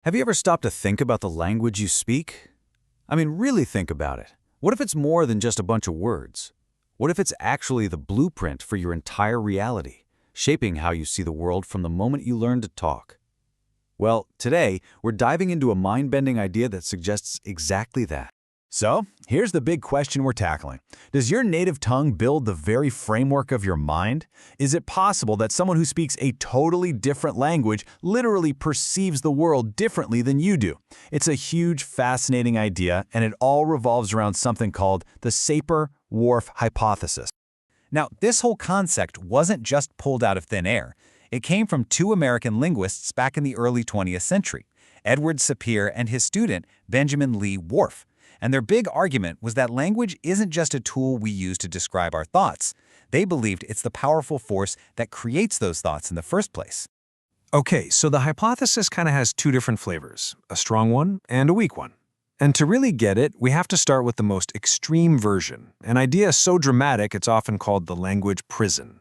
Have you ever stopped to think about the language you speak? I mean, really think about it. What if it's more than just a bunch of words? What if it's actually the blueprint for your entire reality, shaping how you see the world from the moment you learn to talk? Well, today, we're diving into a mind-bending idea that suggests exactly that. So, here's the big question we're tackling. Does your native tongue build the very framework of your mind? Is it possible that someone who speaks a totally different language literally perceives the world differently than you do? It's a huge, fascinating idea, and it all revolves around something called the Sapir-Whorf hypothesis. Now, this whole concept wasn't just pulled out of thin air. It came from two American linguists back in the early 20th century, Edward Sapir and his student, Benjamin Lee Whorf. And their big argument was that language isn't just a tool we use to describe our thoughts. They believed it's the powerful force that creates those thoughts in the first place. Okay, so the hypothesis kind of has two different flavors, a strong one and a weak one. And to really get it, we have to start with the most extreme version, an idea so dramatic it's often called the language prison.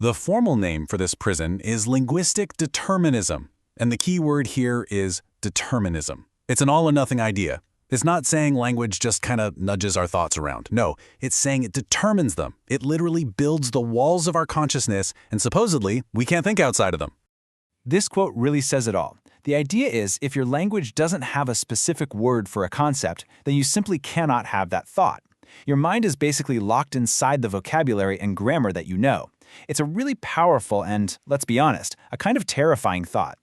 The formal name for this prison is linguistic determinism, and the key word here is determinism. It's an all-or-nothing idea. It's not saying language just kind of nudges our thoughts around. No, it's saying it determines them. It literally builds the walls of our consciousness, and supposedly, we can't think outside of them. This quote really says it all. The idea is, if your language doesn't have a specific word for a concept, then you simply cannot have that thought. Your mind is basically locked inside the vocabulary and grammar that you know. It's a really powerful and, let's be honest, a kind of terrifying thought.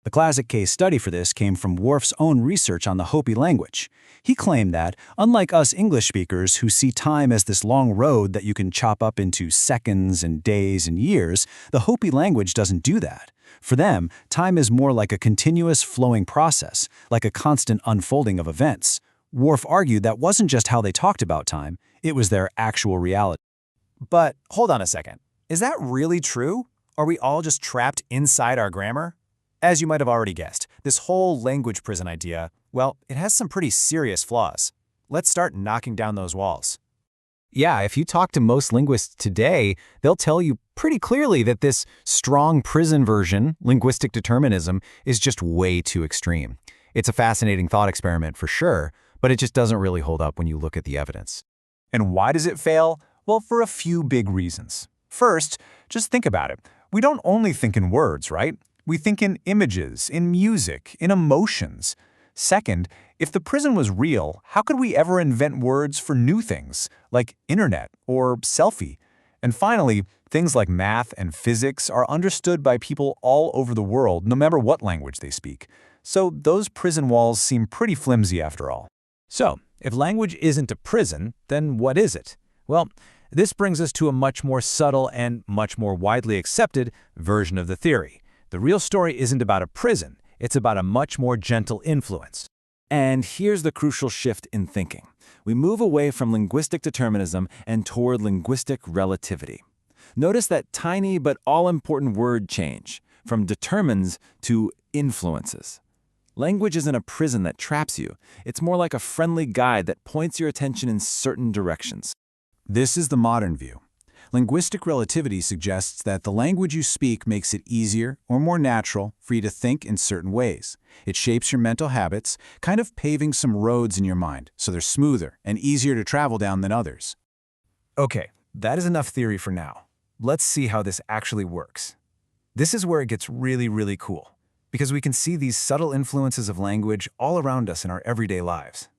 The classic case study for this came from Whorf's own research on the Hopi language. He claimed that, unlike us English speakers who see time as this long road that you can chop up into seconds and days and years, the Hopi language doesn't do that. For them, time is more like a continuous flowing process, like a constant unfolding of events. Whorf argued that wasn't just how they talked about time, it was their actual reality. But hold on a second. Is that really true? Are we all just trapped inside our grammar? As you might have already guessed, this whole language prison idea, well, it has some pretty serious flaws. Let's start knocking down those walls. Yeah, if you talk to most linguists today, they'll tell you pretty clearly that this strong prison version, linguistic determinism, is just way too extreme. It's a fascinating thought experiment for sure, but it just doesn't really hold up when you look at the evidence. And why does it fail? Well, for a few big reasons. First, just think about it. We don't only think in words, right? We think in images, in music, in emotions. Second, if the prison was real, how could we ever invent words for new things, like internet or selfie? And finally, things like math and physics are understood by people all over the world, no matter what language they speak. So those prison walls seem pretty flimsy after all. So, if language isn't a prison, then what is it? Well, this brings us to a much more subtle and much more widely accepted version of the theory. The real story isn't about a prison, it's about a much more gentle influence. And here's the crucial shift in thinking. We move away from linguistic determinism and toward linguistic relativity. Notice that tiny but all-important word change, from determines to influences. Language isn't a prison that traps you. It's more like a friendly guide that points your attention in certain directions. This is the modern view. Linguistic relativity suggests that the language you speak makes it easier or more natural for you to think in certain ways. It shapes your mental habits, kind of paving some roads in your mind so they're smoother and easier to travel down than others. Okay, that is enough theory for now. Let's see how this actually works. This is where it gets really, really cool, because we can see these subtle influences of language all around us in our everyday lives.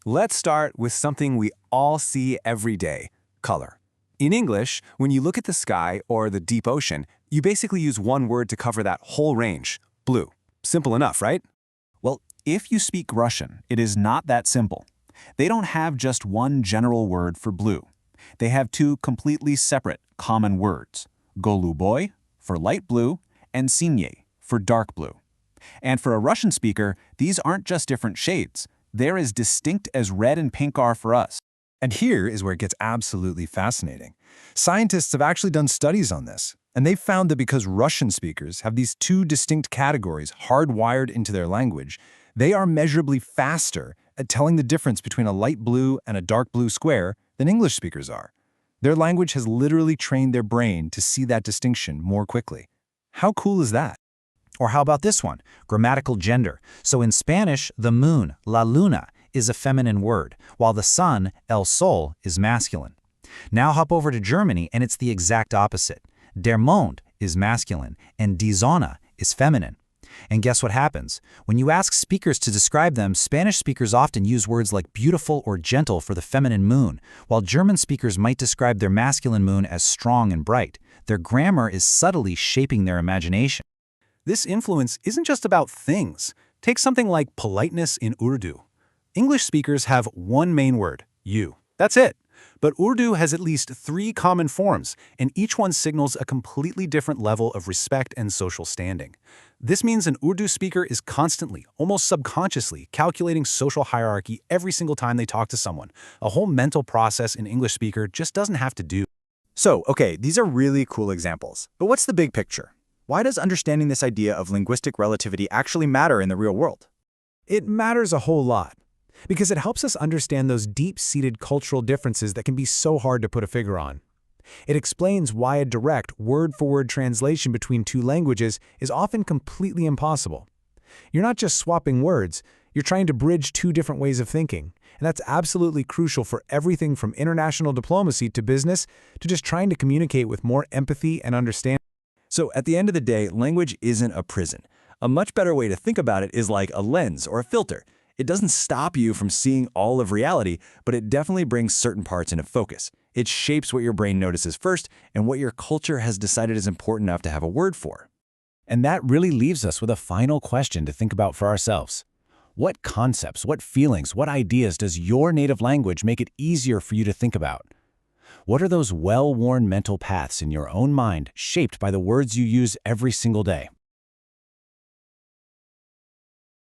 Let's start with something we all see every day: color. In English, when you look at the sky or the deep ocean, you basically use one word to cover that whole range: blue. Simple enough, right? Well, if you speak Russian, it is not that simple. They don't have just one general word for blue. They have two completely separate common words: goluboy for light blue and sinye for dark blue. And for a Russian speaker, these aren't just different shades. They're as distinct as red and pink are for us. And here is where it gets absolutely fascinating. Scientists have actually done studies on this, and they've found that because Russian speakers have these two distinct categories hardwired into their language, they are measurably faster at telling the difference between a light blue and a dark blue square than English speakers are. Their language has literally trained their brain to see that distinction more quickly. How cool is that? Or how about this one? Grammatical gender. So in Spanish, the moon, la luna, is a feminine word, while the sun, el sol, is masculine. Now hop over to Germany and it's the exact opposite. Der Mond is masculine and die Sonne is feminine. And guess what happens? When you ask speakers to describe them, Spanish speakers often use words like beautiful or gentle for the feminine moon, while German speakers might describe their masculine moon as strong and bright. Their grammar is subtly shaping their imagination. This influence isn't just about things. Take something like politeness in Urdu. English speakers have one main word, you. That's it. But Urdu has at least 3 common forms, and each one signals a completely different level of respect and social standing. This means an Urdu speaker is constantly, almost subconsciously, calculating social hierarchy every single time they talk to someone, a whole mental process an English speaker just doesn't have to do. So, okay, these are really cool examples. But what's the big picture? Why does understanding this idea of linguistic relativity actually matter in the real world? It matters a whole lot, because it helps us understand those deep-seated cultural differences that can be so hard to put a figure on. It explains why a direct, word-for-word translation between 2 languages is often completely impossible. You're not just swapping words, you're trying to bridge 2 different ways of thinking, and that's absolutely crucial for everything from international diplomacy to business to just trying to communicate with more empathy and understanding. So at the end of the day, language isn't a prison. A much better way to think about it is like a lens or a filter. It doesn't stop you from seeing all of reality, but it definitely brings certain parts into focus. It shapes what your brain notices first and what your culture has decided is important enough to have a word for. And that really leaves us with a final question to think about for ourselves. What concepts, what feelings, what ideas does your native language make it easier for you to think about? What are those well-worn mental paths in your own mind shaped by the words you use every single day?